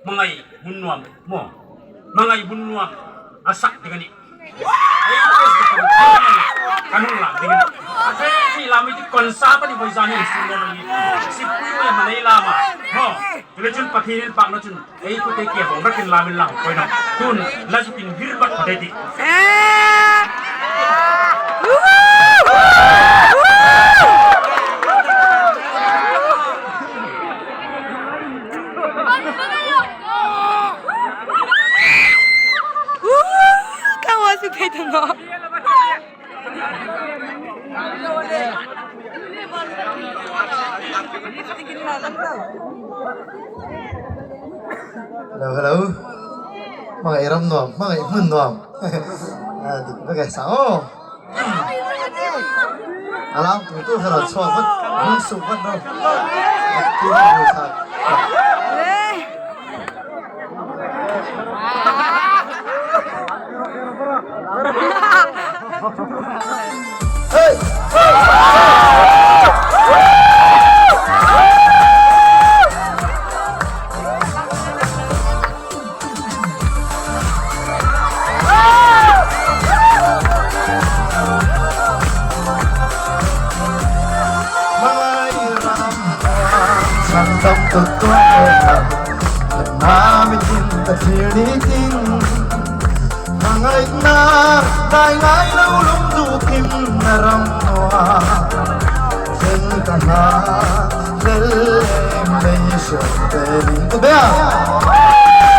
mangai bunnuam mo mangai bunnuam asak dengan ni kanung lah dengan si lama itu konsa apa di bawah ni semua ni si puyu yang mana lama ho kalau cun pakinin pak lo cun ikut tekia bong rakin lama lang kau nak tun lajukin hirbat pada di Hello, mga iram nuam, mga imun nuam. Di ba kaya sao? Alam, tutu harap suapat, mun supat no. Kini buat. Hey! Trong từng tuần thầm na mình tin ta chia đi tin mà ngày na đại ngài lâu lung du kim na ram noa trên ta na lel em đây sửa về mình có bé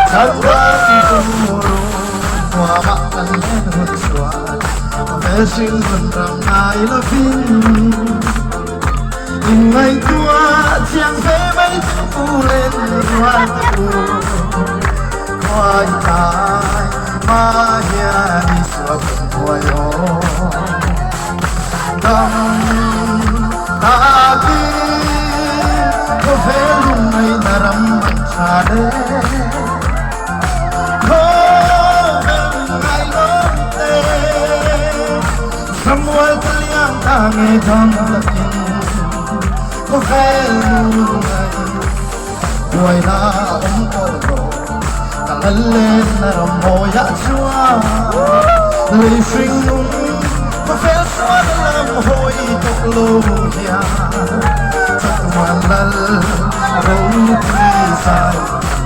thật ra thì cũng hoa mắt anh lên hụt xóa về sinh vẫn ram ngài là pin ngày tua chiang phê mấy phu lên hoa tu hoa tai ma ya đi suốt hoa yo đam ta ki có phê lung ngày naram cha de có ngày long te Samuel kaliang ta nghe trong lakin có phê luôn ngoài na ông cô ta lên na rầm môi ya chua lời sinh nung có phê xóa làm hồi tục lù ya chắc hoàn lal râu đi sai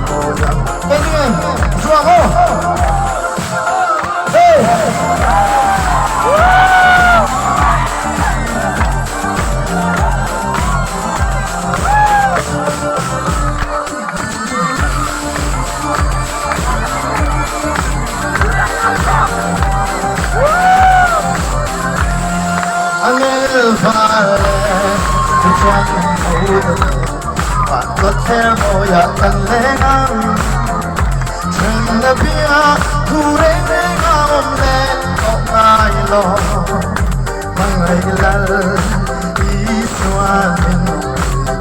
môi ya bên em chua hô bạn có theo môi ya cần lên ăn trên là bia thu đến đến ôm lên không ai lo mà ngày lal đi xóa mình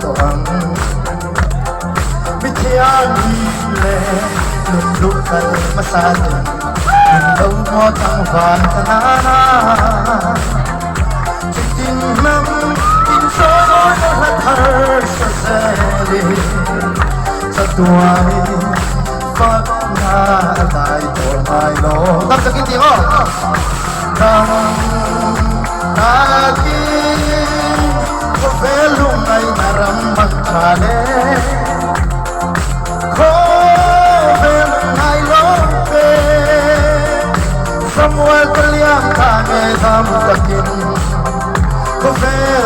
toang biết thiang đi lên lùng lụt tay mà xa mình đâu có thằng vàng na tình lắm tình số nói là thật sẽ đi sa tuai phát na tại tuổi mai lo tập cho kinh tiếng không đam ta ki có vẻ lúc này là ram mặt trà đê có vẻ lúc này lo về Samuel kaliang ta nghe tham takin có vẻ